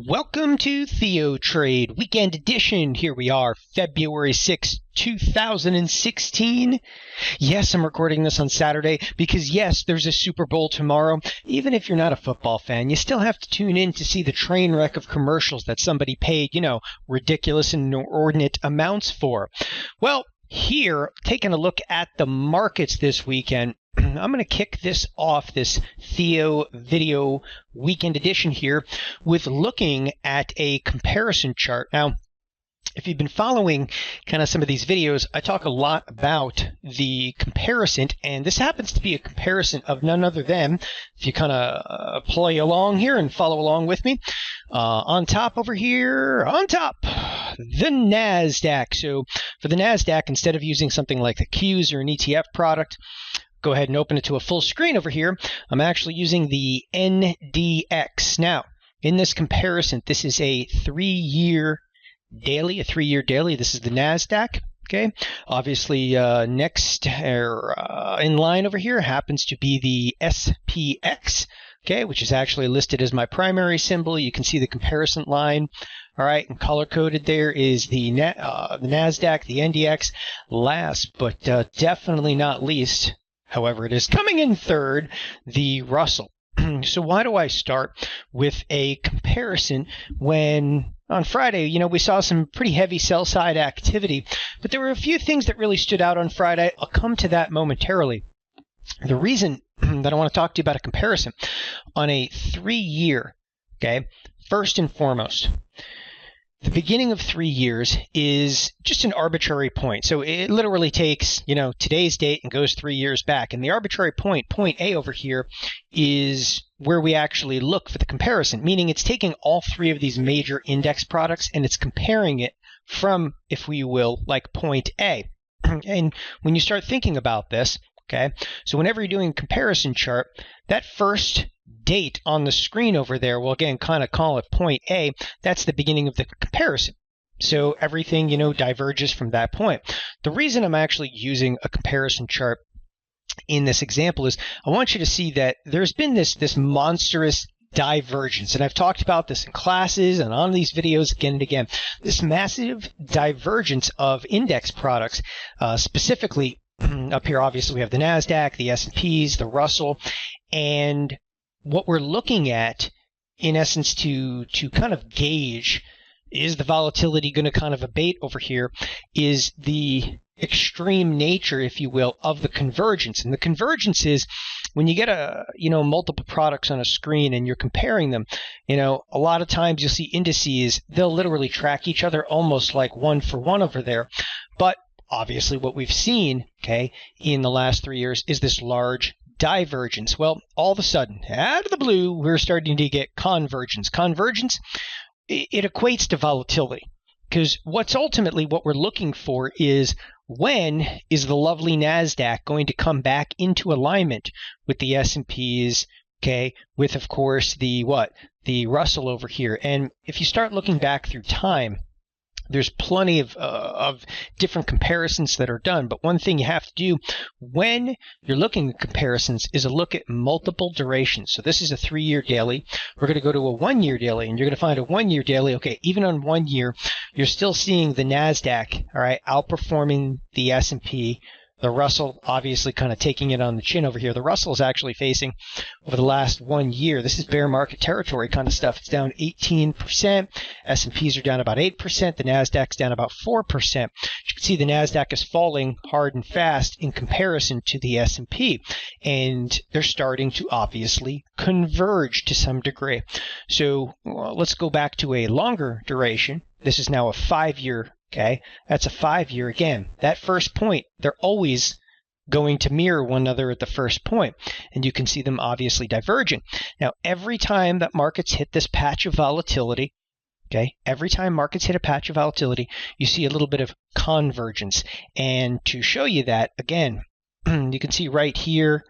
Welcome to TheoTrade Weekend Edition. Here we are, February 6, 2016. Yes, I'm recording this on Saturday because, yes, there's a Super Bowl tomorrow. Even if you're not a football fan, you still have to tune in to see the train wreck of commercials that somebody paid, ridiculous and inordinate amounts for. Well, here, taking a look at the markets this weekend, I'm going to kick this off, this Theo video weekend edition here, with looking at a comparison chart. Now, if you've been following kind of some of these videos, I talk a lot about the comparison, and this happens to be a comparison of none other than, if you kind of play along here and follow along with me, on top over here, on top, the Nasdaq. So for the Nasdaq, instead of using something like the Qs or an ETF product, go ahead and open it to a full screen over here. I'm actually using the NDX. Now, in this comparison, this is a three-year daily. This is the Nasdaq. Okay. Obviously, next in line over here happens to be the SPX. Okay, which is actually listed as my primary symbol. You can see the comparison line. All right, and color-coded there is the Nasdaq, the NDX. Last but definitely not least, however, it is coming in third, the Russell. So why do I start with a comparison when on Friday, we saw some pretty heavy sell-side activity, but there were a few things that really stood out on Friday. I'll come to that momentarily. The reason that I want to talk to you about a comparison on a 3-year, okay, first and foremost, the beginning of 3 years is just an arbitrary point. So it literally takes, today's date and goes 3 years back. And the arbitrary point, point A over here, is where we actually look for the comparison, meaning it's taking all three of these major index products and it's comparing it from, if we will, like point A. And when you start thinking about this, okay, so whenever you're doing a comparison chart, that first date on the screen over there, we'll again kind of call it point A, that's the beginning of the comparison. So everything, diverges from that point. The reason I'm actually using a comparison chart in this example is I want you to see that there's been this monstrous divergence, and I've talked about this in classes and on these videos again and again, this massive divergence of index products, specifically up here, obviously, we have the Nasdaq, the S&Ps, the Russell, and what we're looking at, in essence, to kind of gauge, is the volatility going to kind of abate over here, is the extreme nature, if you will, of the convergence. And the convergence is when you get multiple products on a screen and you're comparing them, a lot of times you'll see indices, they'll literally track each other almost like one for one over there. But obviously, what we've seen, okay, in the last 3 years is this large divergence. Well, all of a sudden, out of the blue, we're starting to get convergence. Convergence, it equates to volatility, because what we're looking for is when is the lovely Nasdaq going to come back into alignment with the S&Ps, okay, with, of course, the Russell over here. And if you start looking back through time, there's plenty of different comparisons that are done, but one thing you have to do when you're looking at comparisons is a look at multiple durations. So this is a 3-year daily. We're going to go to a 1-year daily, and you're going to find a 1-year daily. Okay, even on 1 year, you're still seeing the Nasdaq, all right, outperforming the S&P. The Russell obviously kind of taking it on the chin over here. The Russell is actually facing, over the last 1 year, this is bear market territory kind of stuff. It's down 18%. S&Ps are down about 8%. The Nasdaq's down about 4%. You can see the Nasdaq is falling hard and fast in comparison to the S&P. And they're starting to obviously converge to some degree. So let's go back to a longer duration. This is now a 5-year. Okay, that's a 5-year again. That first point, they're always going to mirror one another at the first point, and you can see them obviously diverging. Now, every time that markets hit this patch of volatility, okay, every time markets hit a patch of volatility, you see a little bit of convergence. And to show you that, again, you can see right here,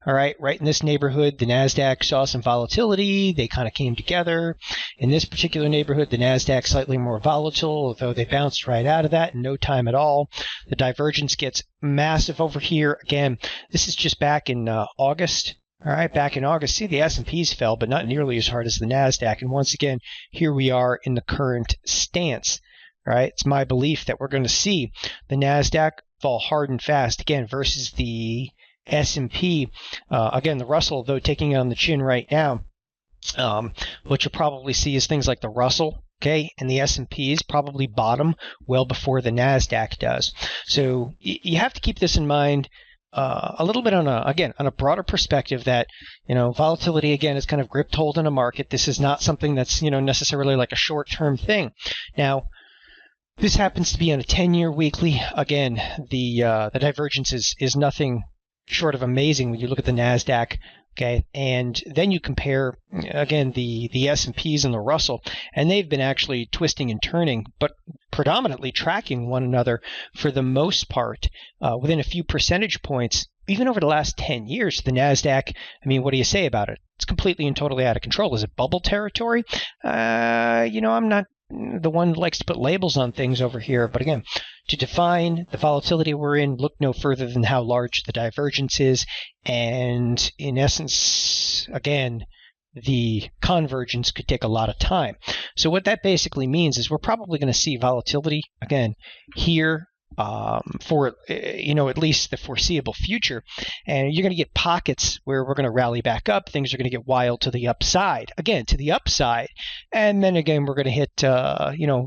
all right, right in this neighborhood, the Nasdaq saw some volatility. They kind of came together. In this particular neighborhood, the Nasdaq slightly more volatile, although they bounced right out of that in no time at all. The divergence gets massive over here. Again, this is just back in August All right, back in August, see the S&Ps fell, but not nearly as hard as the Nasdaq. And once again, here we are in the current stance. All right, it's my belief that we're going to see the Nasdaq fall hard and fast again versus the S&P. Again, the Russell, though, taking it on the chin right now. What you'll probably see is things like the Russell, okay, and the S&Ps probably bottom well before the Nasdaq does. So you have to keep this in mind. A little bit on a broader perspective that, volatility again is kind of gripped hold in a market. This is not something that's, necessarily like a short-term thing. Now, this happens to be on a 10-year weekly. Again, the divergence is nothing short of amazing when you look at the Nasdaq. Okay, and then you compare again the S&Ps and the Russell, and they've been actually twisting and turning, but predominantly tracking one another for the most part within a few percentage points, even over the last 10 years. The Nasdaq, I mean, what do you say about it? It's completely and totally out of control. Is it bubble territory? I'm not the one that likes to put labels on things over here, but again, to define the volatility we're in, look no further than how large the divergence is, and in essence, again, the convergence could take a lot of time. So what that basically means is we're probably going to see volatility again here for at least the foreseeable future, and you're going to get pockets where we're going to rally back up. Things are going to get wild to the upside, and then again we're going to hit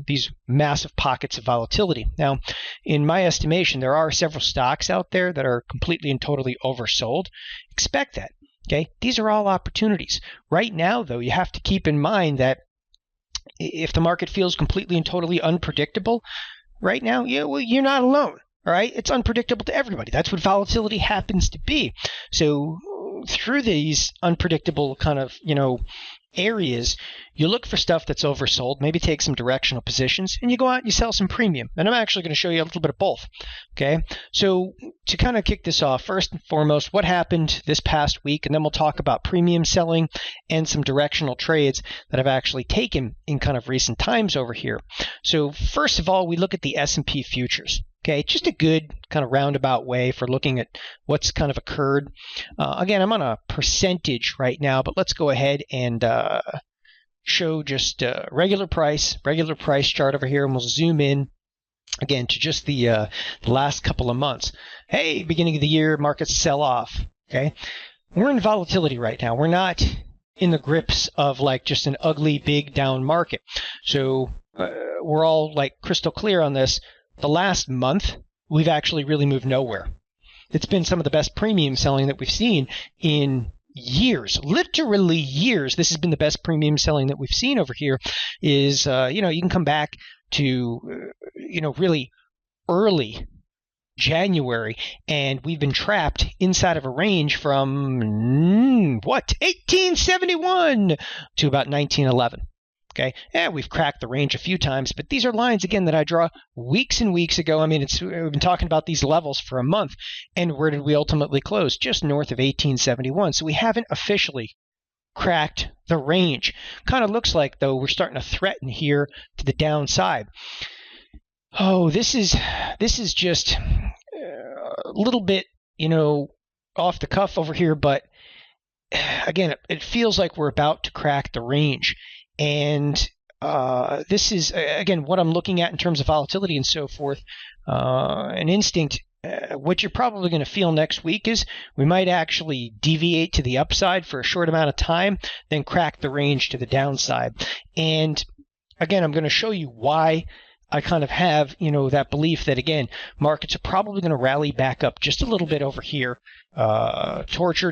these massive pockets of volatility. Now, in my estimation, there are several stocks out there that are completely and totally oversold. Expect that. Okay, these are all opportunities. Right now, though, you have to keep in mind that if the market feels completely and totally unpredictable right now, you're not alone. All right, it's unpredictable to everybody. That's what volatility happens to be. So through these unpredictable kind of areas, you look for stuff that's oversold, maybe take some directional positions, and you go out and you sell some premium. And I'm actually going to show you a little bit of both. Okay, so to kind of kick this off, first and foremost, what happened this past week, and then we'll talk about premium selling and some directional trades that I've actually taken in kind of recent times over here. So first of all, we look at the S&P futures. Okay, just a good kind of roundabout way for looking at what's kind of occurred. Again, I'm on a percentage right now, but let's go ahead and show just regular price chart over here, and we'll zoom in again to just the last couple of months. Hey, beginning of the year, markets sell off. Okay, we're in volatility right now. We're not in the grips of like just an ugly big down market. So we're all like crystal clear on this. The last month, we've actually really moved nowhere. It's been some of the best premium selling that we've seen in years, literally years. This has been the best premium selling that we've seen over here. Is you can come back to really early January, and we've been trapped inside of a range from 1871 to about 1911. Okay, we've cracked the range a few times, but these are lines, again, that I draw weeks and weeks ago. I mean, we've been talking about these levels for a month, and where did we ultimately close? Just north of 1871. So we haven't officially cracked the range. Kind of looks like, though, we're starting to threaten here to the downside. Oh, this is just a little bit, off the cuff over here, but again, it feels like we're about to crack the range. And this is, again, what I'm looking at in terms of volatility and so forth. An instinct, what you're probably going to feel next week is we might actually deviate to the upside for a short amount of time, then crack the range to the downside. And again, I'm going to show you why I kind of have, that belief that, again, markets are probably going to rally back up just a little bit over here,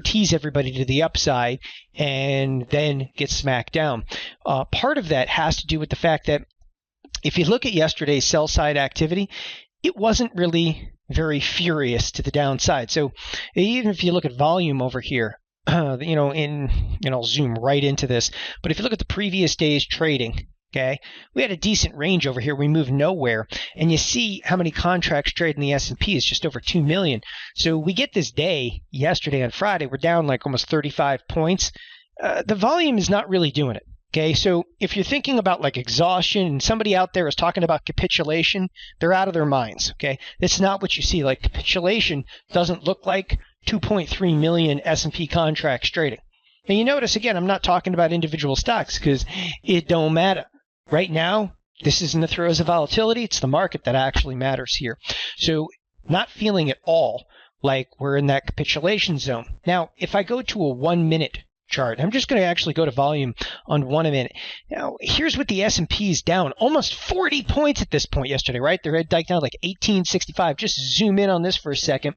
tease everybody to the upside, and then get smacked down. Part of that has to do with the fact that if you look at yesterday's sell side activity, it wasn't really very furious to the downside. So even if you look at volume over here, I'll zoom right into this, but if you look at the previous day's trading, okay, we had a decent range over here. We moved nowhere, and you see how many contracts trade in the S&P is just over 2 million. So we get this day yesterday on Friday, we're down like almost 35 points. The volume is not really doing it. Okay, so if you're thinking about like exhaustion and somebody out there is talking about capitulation, they're out of their minds. Okay, that's not what you see. Like capitulation doesn't look like 2.3 million S&P contracts trading. And you notice, again, I'm not talking about individual stocks because it don't matter. Right now, this is in the throes of volatility. It's the market that actually matters here. So not feeling at all like we're in that capitulation zone. Now, if I go to a 1-minute chart, I'm just going to actually go to volume on 1 minute. Now, here's what the S&P is down. Almost 40 points at this point yesterday, right? They're down like 1865. Just zoom in on this for a second.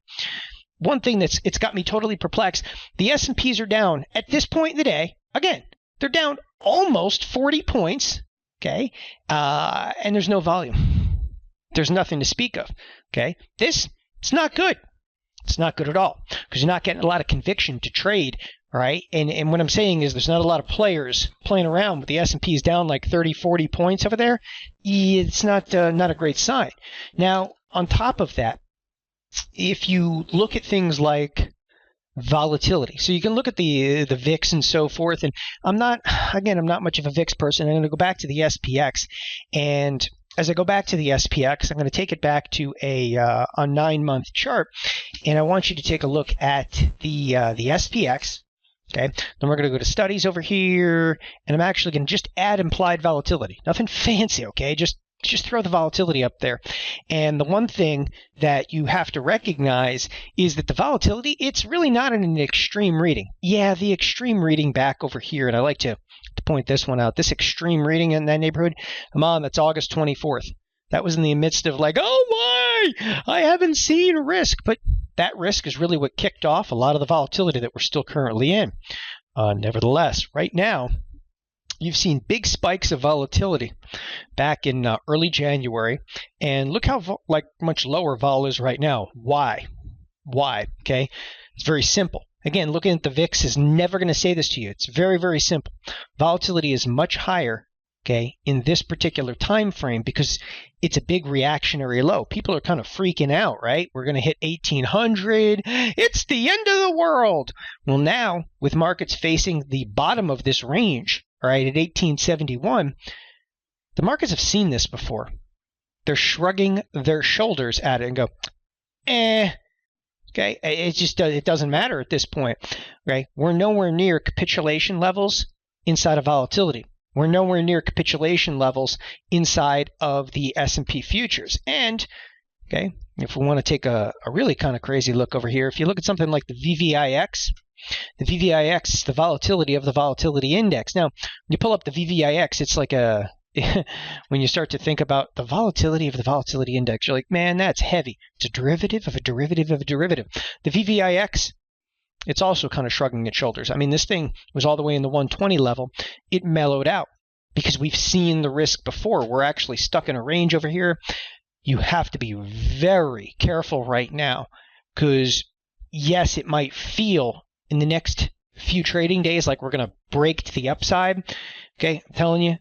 One thing it's got me totally perplexed, the S&Ps are down at this point in the day. Again, they're down almost 40 points, okay? And there's no volume. There's nothing to speak of, okay? It's not good. It's not good at all because you're not getting a lot of conviction to trade, right? And what I'm saying is there's not a lot of players playing around with the S&P is down like 30, 40 points over there. It's not a great sign. Now, on top of that, if you look at things like volatility, so you can look at the VIX and so forth, and I'm not much of a VIX person. I'm going to go back to the SPX, and as I go back to the SPX, I'm going to take it back to a 9-month chart, and I want you to take a look at the SPX. Okay, then we're going to go to studies over here, and I'm actually going to just add implied volatility. Nothing fancy, okay? Just throw the volatility up there. And the one thing that you have to recognize is that the volatility, it's really not in an extreme reading. Yeah, the extreme reading back over here, and I like to point this one out. This extreme reading in that neighborhood, come on, that's August 24th. That was in the midst of like, oh my, I haven't seen risk. But that risk is really what kicked off a lot of the volatility that we're still currently in. Nevertheless, right now, you've seen big spikes of volatility back in early January, and look how much lower vol is right now. Why? Okay, it's very simple. Again, looking at the VIX is never going to say this to you. It's very, very simple. Volatility is much higher, okay, in this particular time frame because it's a big reactionary low. People are kind of freaking out, right? We're going to hit 1800. It's the end of the world. Well, now with markets facing the bottom of this range, right, at 1871, the markets have seen this before. They're shrugging their shoulders at it and go, okay, it doesn't matter at this point, right? We're nowhere near capitulation levels inside of volatility. We're nowhere near capitulation levels inside of the S&P futures. And, okay, if we want to take a really kind of crazy look over here, if you look at something like the VVIX is the volatility of the volatility index. Now, when you pull up the VVIX, it's like when you start to think about the volatility of the volatility index, you're like, man, that's heavy. It's a derivative of a derivative of a derivative. The VVIX, it's also kind of shrugging its shoulders. I mean, this thing was all the way in the 120 level. It mellowed out because we've seen the risk before. We're actually stuck in a range over here. You have to be very careful right now because, yes, it might feel in the next few trading days like we're going to break to the upside. Okay, I'm telling you,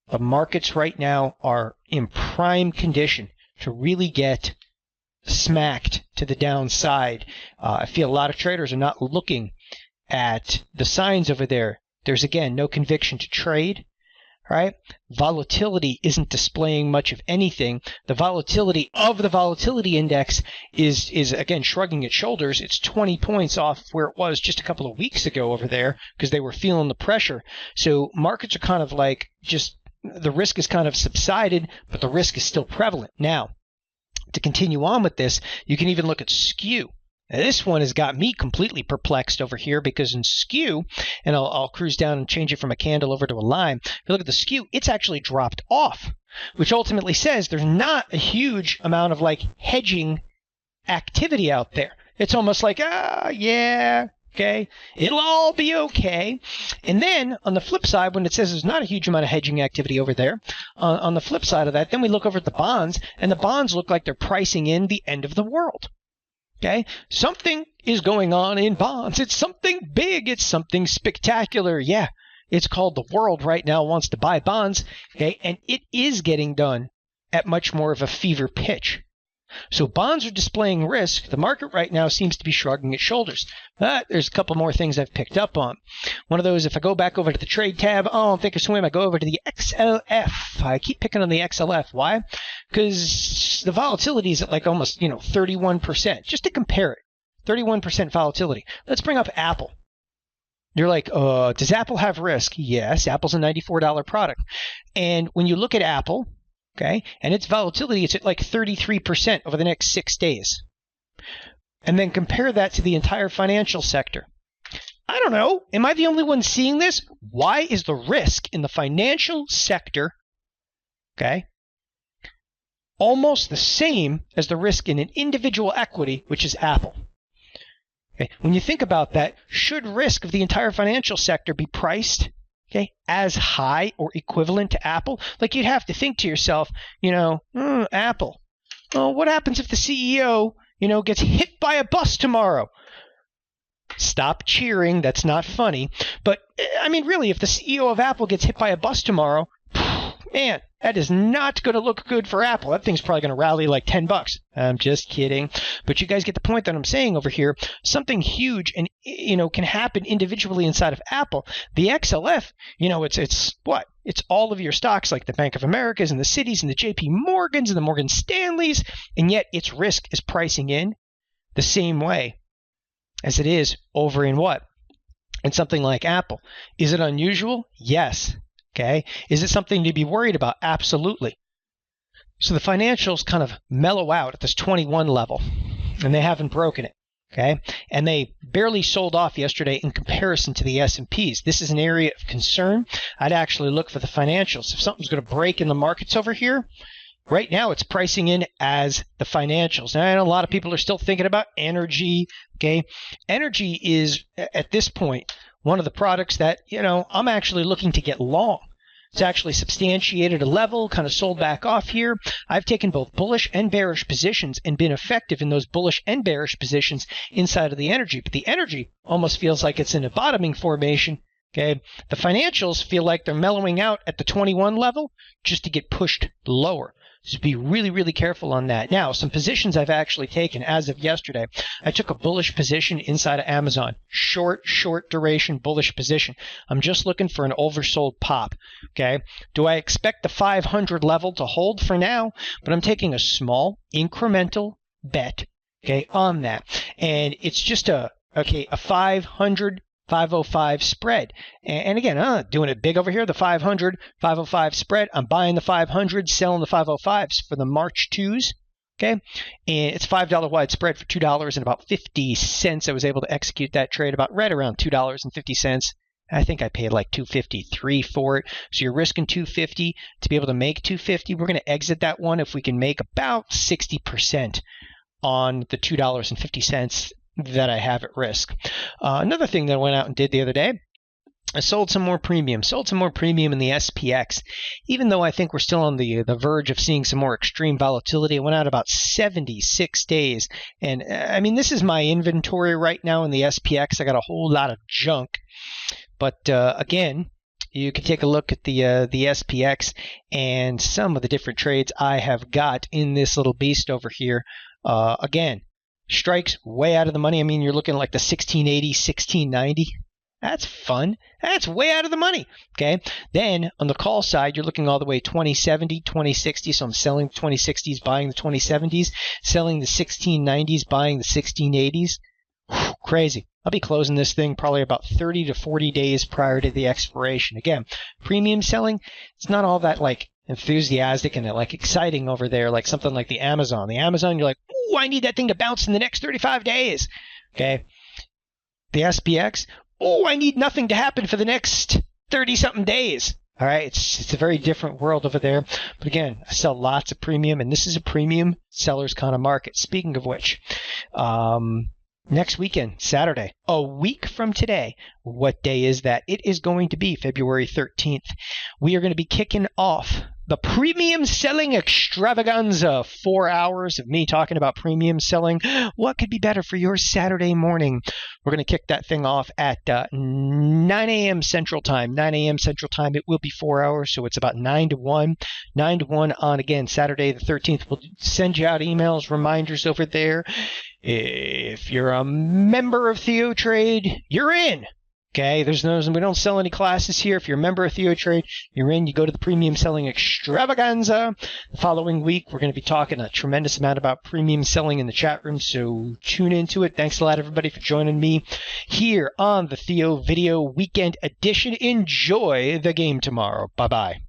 the markets right now are in prime condition to really get smacked to the downside. I feel a lot of traders are not looking at the signs over there. There's, again, no conviction to trade, right? Volatility isn't displaying much of anything. The volatility of the volatility index is again, shrugging its shoulders. It's 20 points off where it was just a couple of weeks ago over there because they were feeling the pressure. So markets are kind of like just the risk is kind of subsided, but the risk is still prevalent. Now, to continue on with this, you can even look at skew. Now, this one has got me completely perplexed over here because in skew, and I'll cruise down and change it from a candle over to a line. If you look at the skew, it's actually dropped off, which ultimately says there's not a huge amount of like hedging activity out there. It's almost like, yeah, okay, it'll all be okay. And then on the flip side, when it says there's not a huge amount of hedging activity over there, on the flip side of that, then we look over at the bonds, and the bonds look like they're pricing in the end of the world. Okay, something is going on in bonds. It's something big. It's something spectacular. Yeah, it's called the world right now wants to buy bonds. Okay, and it is getting done at much more of a fever pitch. So bonds are displaying risk. The market right now seems to be shrugging its shoulders. There's a couple more things I've picked up on. One of those, if I go back over to the trade tab, thinkorswim, I go over to the XLF. I keep picking on the XLF. Why? Because the volatility is at like almost, 31%. Just to compare it. 31% volatility. Let's bring up Apple. You're like, does Apple have risk? Yes, Apple's a $94 product. And when you look at Apple, okay, and its volatility, it's at like 33% over the next 6 days. And then compare that to the entire financial sector. I don't know. Am I the only one seeing this? Why is the risk in the financial sector, okay, almost the same as the risk in an individual equity, which is Apple? Okay. When you think about that, should risk of the entire financial sector be priced, okay, as high or equivalent to Apple? Like, you'd have to think to yourself, Apple. Well, what happens if the CEO, gets hit by a bus tomorrow? Stop cheering. That's not funny. But, I mean, really, if the CEO of Apple gets hit by a bus tomorrow, man, that is not going to look good for Apple. That thing's probably going to rally like $10. I'm just kidding. But you guys get the point that I'm saying over here. Something huge and, can happen individually inside of Apple. The XLF, it's what? It's all of your stocks like the Bank of Americas and the Citis and the JP Morgans and the Morgan Stanleys. And yet its risk is pricing in the same way as it is over in what? In something like Apple. Is it unusual? Yes. Okay. Is it something to be worried about? Absolutely. So the financials kind of mellow out at this 21 level, and they haven't broken it. Okay. And they barely sold off yesterday in comparison to the S&Ps. This is an area of concern. I'd actually look for the financials. If something's going to break in the markets over here, right now it's pricing in as the financials. Now, I know a lot of people are still thinking about energy. Okay. Energy is, at this point, one of the products that, I'm actually looking to get long. It's actually substantiated a level, kind of sold back off here. I've taken both bullish and bearish positions and been effective in those bullish and bearish positions inside of the energy. But the energy almost feels like it's in a bottoming formation. Okay. The financials feel like they're mellowing out at the 21 level just to get pushed lower. So be really, really careful on that. Now, some positions I've actually taken as of yesterday. I took a bullish position inside of Amazon. Short duration bullish position. I'm just looking for an oversold pop. Okay. Do I expect the 500 level to hold for now? But I'm taking a small incremental bet, okay, on that. And it's just a 500 505 spread. And again, doing it big over here, the 500, 505 spread. I'm buying the 500, selling the 505s for the March 2s. Okay. And it's $5 wide spread for $2 and about 50 cents. I was able to execute that trade about right around $2.50. I think I paid like $2.53 for it. So you're risking $2.50 to be able to make $2.50. We're going to exit that one if we can make about 60% on the $2.50 that I have at risk. Another thing that I went out and did the other day, I sold some more premium in the SPX. Even though I think we're still on the verge of seeing some more extreme volatility, I went out about 76 days. And I mean, this is my inventory right now in the SPX. I got a whole lot of junk. But again, you can take a look at the SPX and some of the different trades I have got in this little beast over here. Again, strikes way out of the money. I mean, you're looking like the 1680, 1690. That's fun. That's way out of the money. Okay. Then on the call side, you're looking all the way 2070, 2060. So I'm selling the 2060s, buying the 2070s, selling the 1690s, buying the 1680s. Whew, crazy. I'll be closing this thing probably about 30 to 40 days prior to the expiration. Again, premium selling, it's not all that like enthusiastic and like exciting over there, like something like the Amazon. The Amazon, you're like, ooh, I need that thing to bounce in the next 35 days. Okay. The SPX, oh, I need nothing to happen for the next 30-something days. All right. It's a very different world over there. But again, I sell lots of premium, and this is a premium seller's kind of market. Speaking of which, next weekend, Saturday, a week from today. What day is that? It is going to be February 13th. We are going to be kicking off the premium selling extravaganza. 4 hours of me talking about premium selling. What could be better for your Saturday morning? We're going to kick that thing off at 9 a.m. Central Time. 9 a.m. Central Time. It will be 4 hours, so it's about 9 to 1. 9 to 1 on, again, Saturday the 13th. We'll send you out emails, reminders over there. If you're a member of TheoTrade, you're in. Okay, we don't sell any classes here. If you're a member of TheoTrade, you're in, you go to the premium selling extravaganza. The following week, we're going to be talking a tremendous amount about premium selling in the chat room, so tune into it. Thanks a lot, everybody, for joining me here on the Theo Video Weekend Edition. Enjoy the game tomorrow. Bye-bye.